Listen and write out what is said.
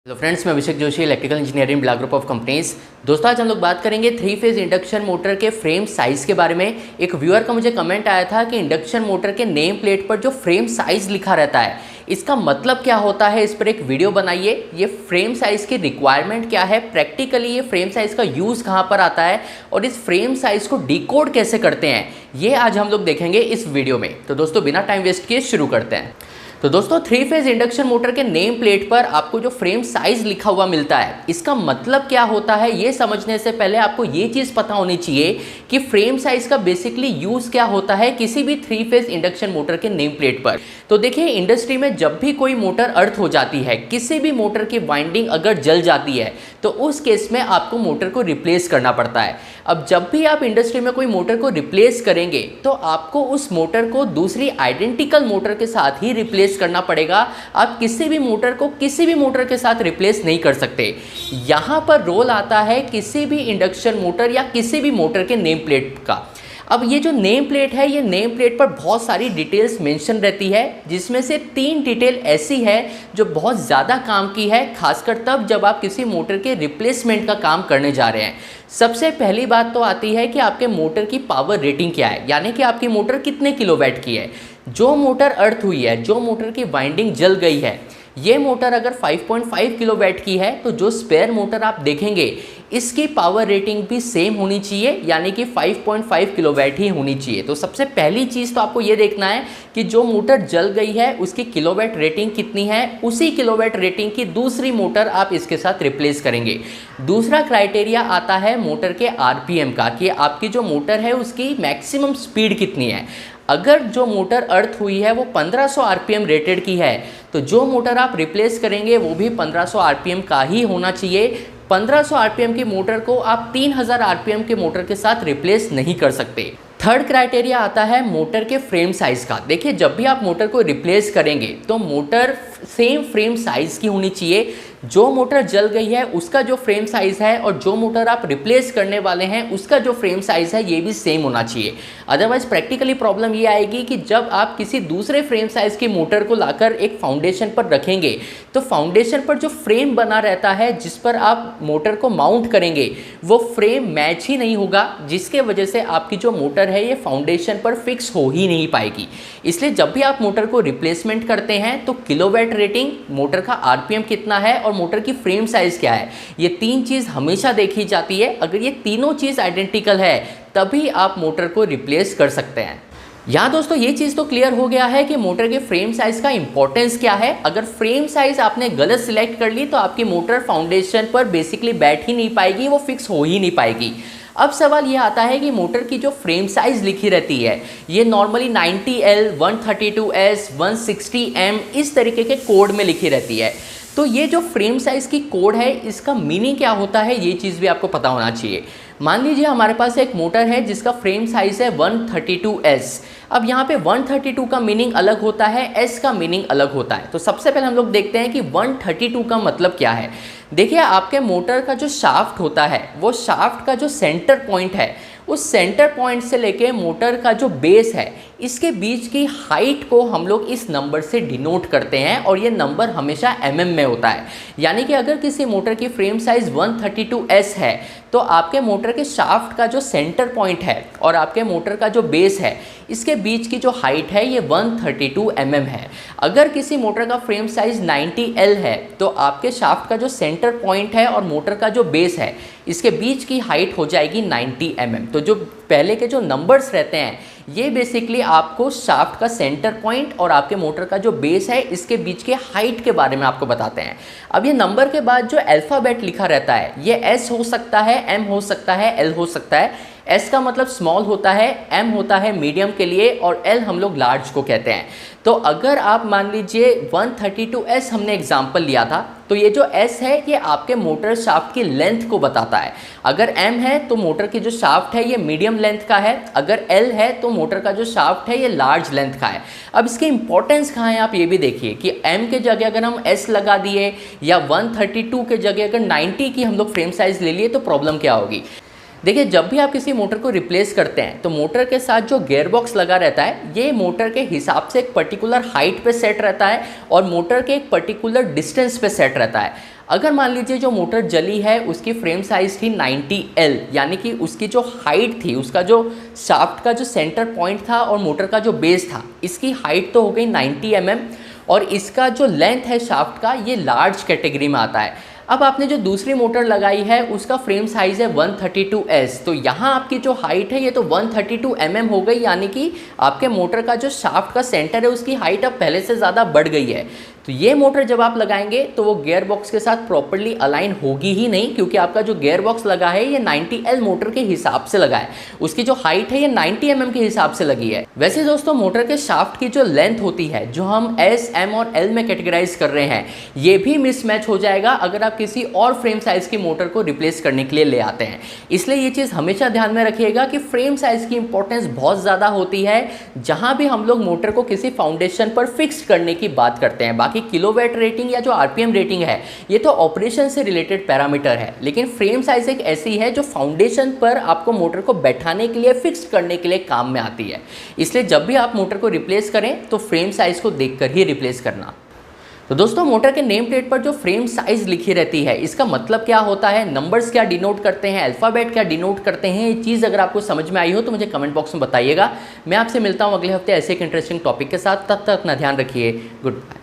Hello friends, मैं Abhishek Joshi, electrical engineering black group of companies. दोस्तों, आज हम लोग बात करेंगे 3 फेज इंडक्शन मोटर के फ्रेम साइज़ के बारे में। एक व्यूअर का मुझे कमेंट आया था कि इंडक्शन मोटर के नेम प्लेट पर जो फ्रेम साइज़ लिखा रहता है, इसका मतलब क्या होता है, इस पर एक वीडियो बनाइए। ये फ्रेम साइज़ की रिक्वायरमेंट क्या है, प्रैक्टिकली ये फ्रेम साइज़ का यूज़ कहाँ पर आता है और इस फ्रेम साइज़ को डिकोड कैसे करते हैं, ये आज हम लोग देखेंगे इस वीडियो में। तो दोस्तों, बिना टाइम वेस्ट किए शुरू करते हैं। तो दोस्तों, 3 फेज इंडक्शन मोटर के नेम प्लेट पर आपको जो फ्रेम साइज लिखा हुआ मिलता है, इसका मतलब क्या होता है, ये समझने से पहले आपको ये चीज़ पता होनी चाहिए कि फ्रेम साइज का बेसिकली यूज़ क्या होता है किसी भी 3 फेज इंडक्शन मोटर के नेम प्लेट पर। तो देखिए, इंडस्ट्री में जब भी कोई मोटर अर्थ हो जाती है, किसी भी मोटर की वाइंडिंग अगर जल जाती है, तो उस केस में आपको मोटर को रिप्लेस करना पड़ता है। अब जब भी आप इंडस्ट्री में कोई मोटर को रिप्लेस करेंगे, तो आपको उस मोटर को दूसरी आइडेंटिकल मोटर के साथ ही रिप्लेस करना पड़ेगा। आप किसी भी मोटर को किसी भी मोटर के साथ रिप्लेस नहीं कर सकते। यहां पर रोल आता है किसी भी इंडक्शन मोटर या किसी भी मोटर के नेम प्लेट का। अब ये जो नेम प्लेट है, ये नेम प्लेट पर बहुत सारी डिटेल्स मेंशन रहती है, जिसमें से 3 डिटेल ऐसी है जो बहुत ज़्यादा काम की है, खासकर तब जब आप किसी मोटर के रिप्लेसमेंट का काम करने जा रहे हैं। सबसे पहली बात तो आती है कि आपके मोटर की पावर रेटिंग क्या है, यानी कि आपकी मोटर कितने किलोवाट की है। जो मोटर अर्थ हुई है, जो मोटर की वाइंडिंग जल गई है, ये मोटर अगर 5.5 किलोवाट की है, तो जो स्पेयर मोटर आप देखेंगे, इसकी पावर रेटिंग भी सेम होनी चाहिए, यानी कि 5.5 किलोवाट ही होनी चाहिए। तो सबसे पहली चीज़ तो आपको ये देखना है कि जो मोटर जल गई है उसकी किलोवाट रेटिंग कितनी है, उसी किलोवाट रेटिंग की दूसरी मोटर आप इसके साथ रिप्लेस करेंगे। दूसरा क्राइटेरिया आता है मोटर के आरपीएम का, कि आपकी जो मोटर है उसकी मैक्सिमम स्पीड कितनी है। अगर जो मोटर अर्थ हुई है वो 1500 आरपीएम रेटेड की है, तो जो मोटर आप रिप्लेस करेंगे वो भी 1500 आरपीएम का ही होना चाहिए। 1500 आरपीएम की मोटर को आप 3000 आरपीएम के मोटर के साथ रिप्लेस नहीं कर सकते। थर्ड क्राइटेरिया आता है मोटर के फ्रेम साइज़ का। देखिए, जब भी आप मोटर को रिप्लेस करेंगे तो मोटर सेम फ्रेम साइज़ की होनी चाहिए। जो मोटर जल गई है उसका जो फ्रेम साइज़ है और जो मोटर आप रिप्लेस करने वाले हैं उसका जो फ्रेम साइज़ है, ये भी सेम होना चाहिए। अदरवाइज प्रैक्टिकली प्रॉब्लम ये आएगी कि जब आप किसी दूसरे फ्रेम साइज़ की मोटर को लाकर एक फाउंडेशन पर रखेंगे, तो फाउंडेशन पर जो फ्रेम बना रहता है जिस पर आप मोटर को माउंट करेंगे, वो फ्रेम मैच ही नहीं होगा, जिसके वजह से आपकी जो मोटर है ये फाउंडेशन पर फिक्स हो ही नहीं पाएगी। इसलिए जब भी आप मोटर को रिप्लेसमेंट करते हैं, तो किलोवाट रेटिंग, मोटर का आरपीएम कितना है और मोटर की फ्रेम साइज क्या है, ये 3 चीज़ हमेशा देखी जाती है। अगर ये तीनों चीज़ आइडेंटिकल है, तभी आप मोटर को रिप्लेस कर सकते हैं। यहाँ दोस्तों, ये चीज़ तो क्लियर हो गया है कि मोटर के फ्रेम साइज़ का इंपॉर्टेंस क्या है। अगर फ्रेम साइज़ आपने गलत सिलेक्ट कर ली, तो आपकी मोटर फाउंडेशन पर बेसिकली बैठ ही नहीं पाएगी, वो फिक्स हो ही नहीं पाएगी। अब सवाल ये आता है कि मोटर की जो फ्रेम साइज़ लिखी रहती है, ये नॉर्मली 90L, 132S, 160M इस तरीके के कोड में लिखी रहती है। तो ये जो फ्रेम साइज़ की कोड है, इसका मीनिंग क्या होता है, ये चीज़ भी आपको पता होना चाहिए। मान लीजिए हमारे पास एक मोटर है जिसका फ्रेम साइज़ है 132S। अब यहाँ पे 132 का मीनिंग अलग होता है, S का मीनिंग अलग होता है। तो सबसे पहले हम लोग देखते हैं कि 132 का मतलब क्या है। देखिए, आपके मोटर का जो शाफ्ट होता है, वो शाफ्ट का जो सेंटर पॉइंट है, उस सेंटर पॉइंट से लेके मोटर का जो बेस है, इसके बीच की हाइट को हम लोग इस नंबर से डिनोट करते हैं, और ये नंबर हमेशा mm में होता है। यानी कि अगर किसी मोटर की फ्रेम साइज़ 132S है, तो आपके मोटर के शाफ्ट का जो सेंटर पॉइंट है और आपके मोटर का जो बेस है, इसके बीच की जो हाइट है, ये 132 mm है। अगर किसी मोटर का फ्रेम साइज़ 90L है, तो आपके शाफ्ट का जो सेंटर पॉइंट है और मोटर का जो बेस है, इसके बीच की हाइट हो जाएगी 90 mm। तो जो पहले के जो नंबर्स रहते हैं, ये बेसिकली आपको शाफ्ट का सेंटर पॉइंट और आपके मोटर का जो बेस है, इसके बीच के हाइट के बारे में आपको बताते हैं। अब ये नंबर के बाद जो अल्फ़ाबेट लिखा रहता है, ये S हो सकता है, M हो सकता है, L हो सकता है। S का मतलब स्मॉल होता है, M होता है मीडियम के लिए, और L हम लोग लार्ज को कहते हैं। तो अगर आप मान लीजिए 132S हमने एग्जाम्पल लिया था, तो ये जो S है, ये आपके मोटर शाफ्ट की लेंथ को बताता है। अगर M है तो मोटर की जो शाफ्ट है ये मीडियम लेंथ का है, अगर L है तो मोटर का जो शाफ्ट है ये लार्ज लेंथ का है। अब इसकी इंपॉर्टेंस कहाँ है, आप ये भी देखिए कि M के जगह अगर हम S लगा दिए, या 132 के जगह अगर 90 की हम लोग फ्रेम साइज़ ले लिए, तो प्रॉब्लम क्या होगी। देखिए, जब भी आप किसी मोटर को रिप्लेस करते हैं तो मोटर के साथ जो गियर बॉक्स लगा रहता है ये मोटर के हिसाब से एक पर्टिकुलर हाइट पे सेट रहता है और मोटर के एक पर्टिकुलर डिस्टेंस पे सेट रहता है। अगर मान लीजिए जो मोटर जली है उसकी फ्रेम साइज़ थी 90L, यानी कि उसकी जो हाइट थी, उसका जो शाफ्ट का जो सेंटर पॉइंट था और मोटर का जो बेस था, इसकी हाइट तो हो गई 90 mm और इसका जो लेंथ है शाफ्ट का ये लार्ज कैटेगरी में आता है। अब आपने जो दूसरी मोटर लगाई है उसका फ्रेम साइज़ है 132S, तो यहाँ आपकी जो हाइट है ये तो 132 mm हो गई, यानी कि आपके मोटर का जो शाफ्ट का सेंटर है उसकी हाइट अब पहले से ज़्यादा बढ़ गई है। तो ये मोटर जब आप लगाएंगे तो वो गियर बॉक्स के साथ प्रॉपर्ली अलाइन होगी ही नहीं, क्योंकि आपका जो गियर बॉक्स लगा है ये 90L मोटर के हिसाब से लगा है, उसकी जो हाइट है ये 90 mm के हिसाब से लगी है। वैसे दोस्तों मोटर के शाफ्ट की जो लेंथ होती है, जो हम S, M और L में कैटेगराइज कर रहे हैं, ये भी मिसमैच हो जाएगा अगर आप किसी और फ्रेम साइज़ की मोटर को रिप्लेस करने के लिए ले आते हैं। इसलिए ये चीज़ हमेशा ध्यान में रखिएगा कि फ्रेम साइज़ की इंपॉर्टेंस बहुत ज़्यादा होती है जहाँ भी हम लोग मोटर को किसी फाउंडेशन पर फिक्स करने की बात करते हैं। बाकी किलोवाट रेटिंग या जो आरपीएम रेटिंग है ये तो ऑपरेशन से रिलेटेड पैरामीटर है, लेकिन फ्रेम साइज एक ऐसी है जो फाउंडेशन पर आपको मोटर को बैठाने के लिए, फिक्स करने के लिए काम में आती है। इसलिए जब भी आप मोटर को रिप्लेस करें तो फ्रेम साइज को देखकर ही रिप्लेस करना। तो दोस्तों मोटर के नेम प्लेट पर जो फ्रेम साइज लिखी रहती है इसका मतलब क्या होता है, नंबर्स क्या डिनोट करते हैं, अल्फ़ाबेट क्या डिनोट करते हैं, ये चीज़ अगर आपको समझ में आई हो तो मुझे कमेंट बॉक्स में बताइएगा। मैं आपसे मिलता हूँ अगले हफ्ते ऐसे एक इंटरेस्टिंग टॉपिक के साथ। तब तक अपना ध्यान रखिए। Good bye.